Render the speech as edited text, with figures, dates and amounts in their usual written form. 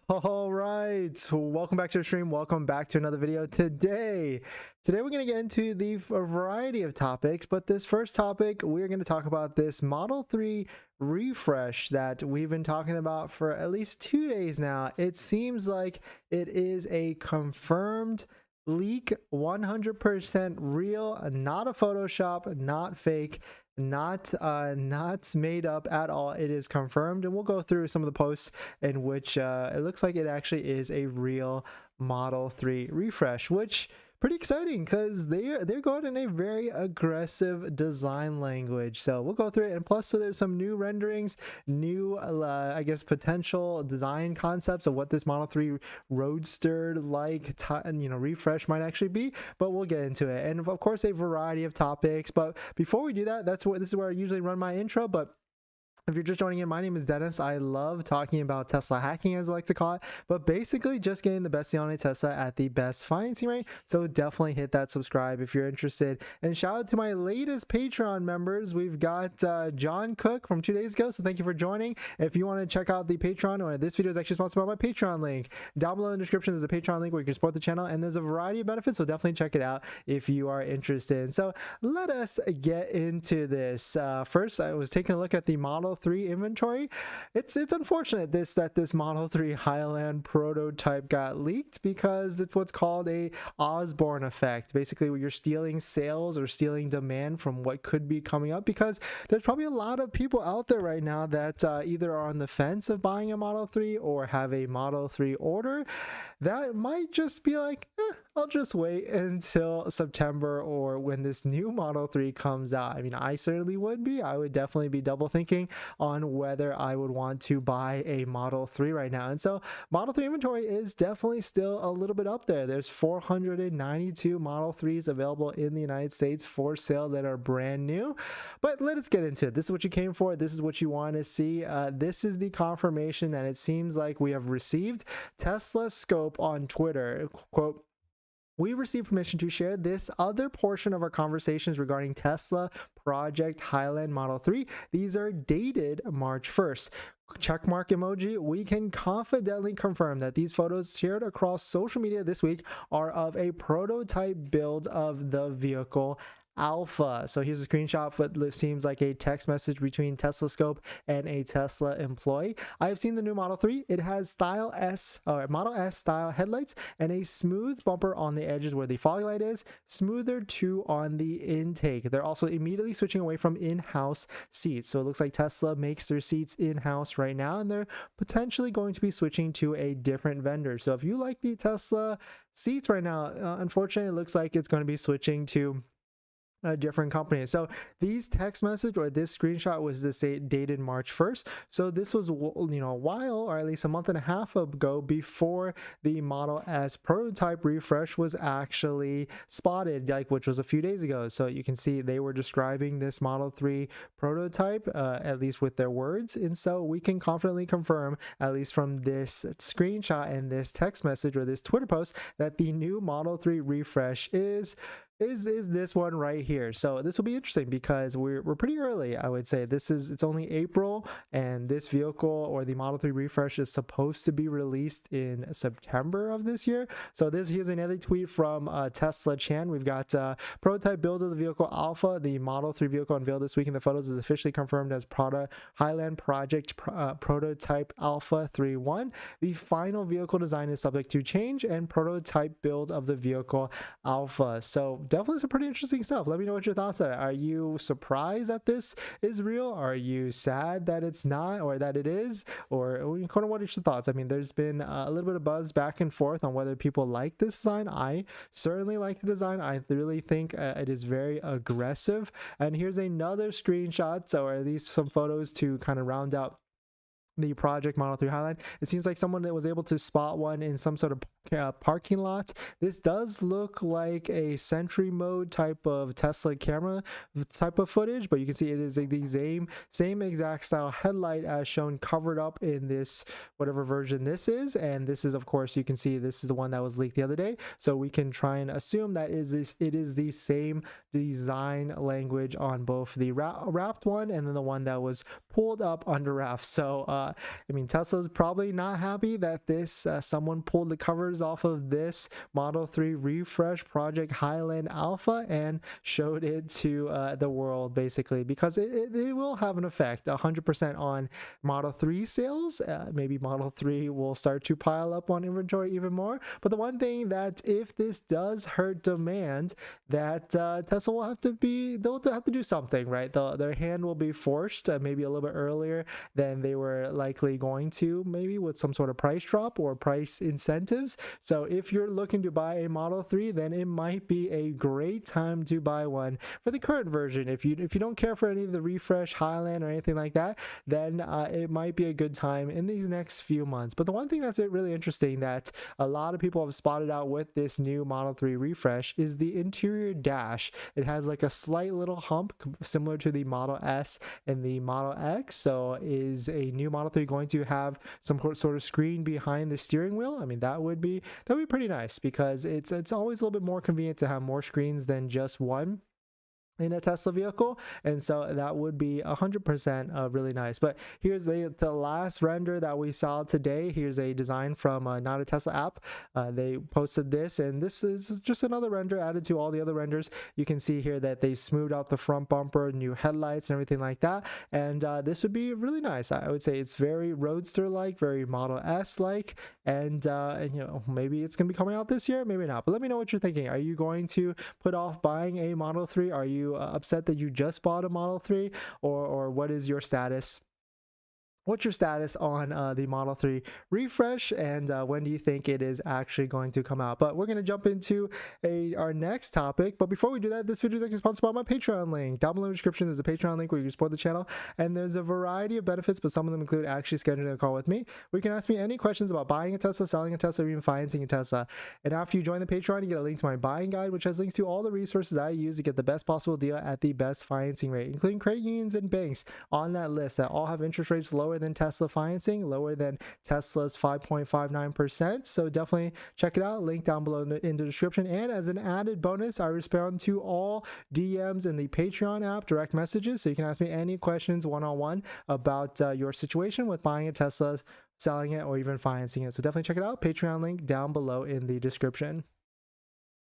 All right, so welcome back to the stream. Welcome back to another video. Today we're going to get into the variety of topics, but this first topic, we're going to talk about this Model 3 refresh that we've been talking about for at least 2 days now. It seems like it is a confirmed leak, 100% real, not a Photoshop, not fake, not made up at all. It is confirmed, and we'll go through some of the posts in which it looks like it actually is a real Model 3 refresh, which pretty exciting because they're going in a very aggressive design language. So we'll go through it, and plus so there's some new renderings, new I guess potential design concepts of what this Model 3 Roadster like refresh might actually be, but we'll get into it. And of course a variety of topics, but before we do that, this is where I usually run my intro. But if you're just joining in, my name is Dennis. I love talking about Tesla hacking, as I like to call it, but basically just getting the best deal on a Tesla at the best financing rate. So definitely hit that subscribe if you're interested. And shout out to my latest Patreon members. We've got John Cook from 2 days ago. So thank you for joining. If you want to check out the Patreon, or this video is actually sponsored by my Patreon link. Down below in the description, there's a Patreon link where you can support the channel, and there's a variety of benefits. So definitely check it out if you are interested. So let us get into this. First, I was taking a look at the Model 3 inventory. It's unfortunate that this Model 3 Highland prototype got leaked, because it's what's called a Osborne effect, basically where you're stealing sales or stealing demand from what could be coming up, because there's probably a lot of people out there right now that either are on the fence of buying a Model 3 or have a Model 3 order that might just be like, I'll just wait until September or when this new Model 3 comes out. I mean, I certainly would be. I would definitely be double thinking on whether I would want to buy a Model 3 right now. And so Model 3 inventory is definitely still a little bit up there. There's 492 Model 3s available in the United States for sale that are brand new. But let us get into it. This is what you came for. This is what you want to see. This is the confirmation that it seems like we have received. Tesla Scope on Twitter, quote, "We received permission to share this other portion of our conversations regarding Tesla Project Highland Model 3. These are dated March 1st. Checkmark emoji. We can confidently confirm that these photos shared across social media this week are of a prototype build of the vehicle Alpha." So here's a screenshot of what seems like a text message between Tesla Scope and a Tesla employee. "I have seen the new Model 3. It has Model S style headlights and a smooth bumper on the edges where the fog light is, smoother too on the intake. They're also immediately switching away from in-house seats." So it looks like Tesla makes their seats in-house right now, and they're potentially going to be switching to a different vendor. So if you like the Tesla seats right now, unfortunately it looks like it's going to be switching to a different company. So these text message, or this screenshot, was dated March 1st. So this was, a while, or at least a month and a half ago, before the Model S prototype refresh was actually spotted, which was a few days ago. So you can see they were describing this Model 3 prototype, at least with their words. And so we can confidently confirm, at least from this screenshot and this text message or this Twitter post, that the new Model 3 refresh is this one right here. So this will be interesting because we're pretty early. I would say it's only April, and this vehicle, or the Model 3 refresh, is supposed to be released in September of this year. So here's another tweet from Tesla Chan. We've got prototype build of the vehicle Alpha. The Model 3 vehicle unveiled this week in the photos is officially confirmed as Highland Project Prototype Alpha 3.1. The final vehicle design is subject to change, and prototype build of the vehicle Alpha. So definitely some pretty interesting stuff. Let me know what your thoughts are. Are you surprised that this is real? Are you sad that it's not, or that it is? Or kind of, what are your thoughts? I mean, there's been a little bit of buzz back and forth on whether people like this design. I certainly like the design. I really think it is very aggressive. And here's another screenshot, or at least some photos to kind of round out the Project Model 3 Highland. It seems like someone that was able to spot one in some sort of parking lot. This does look like a Sentry mode type of Tesla camera type of footage, but you can see it is the same exact style headlight as shown covered up in this, whatever version this is. And this is, of course, you can see this is the one that was leaked the other day. So we can try and assume that it is the same design language on both the wrapped one and then the one that was pulled up under wraps. So I mean, Tesla's probably not happy that this someone pulled the covers off of this Model 3 refresh Project Highland Alpha and showed it to the world, basically, because it will have an effect 100% on Model 3 sales. Maybe Model 3 will start to pile up on inventory even more. But the one thing that if this does hurt demand, that Tesla will have to they'll have to do something, right? Their hand will be forced maybe a little bit earlier than they were likely going to, maybe with some sort of price drop or price incentives. So if you're looking to buy a Model 3, then it might be a great time to buy one for the current version. If you don't care for any of the refresh Highland or anything like that, then it might be a good time in these next few months. But the one thing that's really interesting that a lot of people have spotted out with this new Model 3 refresh is the interior dash. It has like a slight little hump similar to the Model S and the Model X. So is a new Model 3 going to have some sort of screen behind the steering wheel? I mean, that would be pretty nice, because it's always a little bit more convenient to have more screens than just one in a Tesla vehicle, and so that would be 100% really nice. But here's the last render that we saw today. Here's a design from Not a Tesla app. They posted this, and this is just another render added to all the other renders. You can see here that they smoothed out the front bumper, new headlights and everything like that, and this would be really nice. I would say it's very Roadster like, very Model S like, and you know, maybe it's gonna be coming out this year, maybe not. But let me know what you're thinking. Are you going to put off buying a Model 3? Are you upset that you just bought a Model 3, or what is your status? What's your status on the Model 3 refresh, and when do you think it is actually going to come out? But we're going to jump into our next topic. But before we do that, this video is actually sponsored by my Patreon link. Down below in the description, there's a Patreon link where you can support the channel, and there's a variety of benefits, but some of them include actually scheduling a call with me, where you can ask me any questions about buying a Tesla, selling a Tesla, or even financing a Tesla. And after you join the Patreon, you get a link to my buying guide, which has links to all the resources I use to get the best possible deal at the best financing rate, including credit unions and banks on that list that all have interest rates lower than Tesla financing, lower than Tesla's 5.59%. So definitely check it out. Link down below in the description. And as an added bonus, I respond to all DMs in the Patreon app, direct messages. So you can ask me any questions one-on-one about your situation with buying a Tesla, selling it, or even financing it. So definitely check it out. Patreon link down below in the description.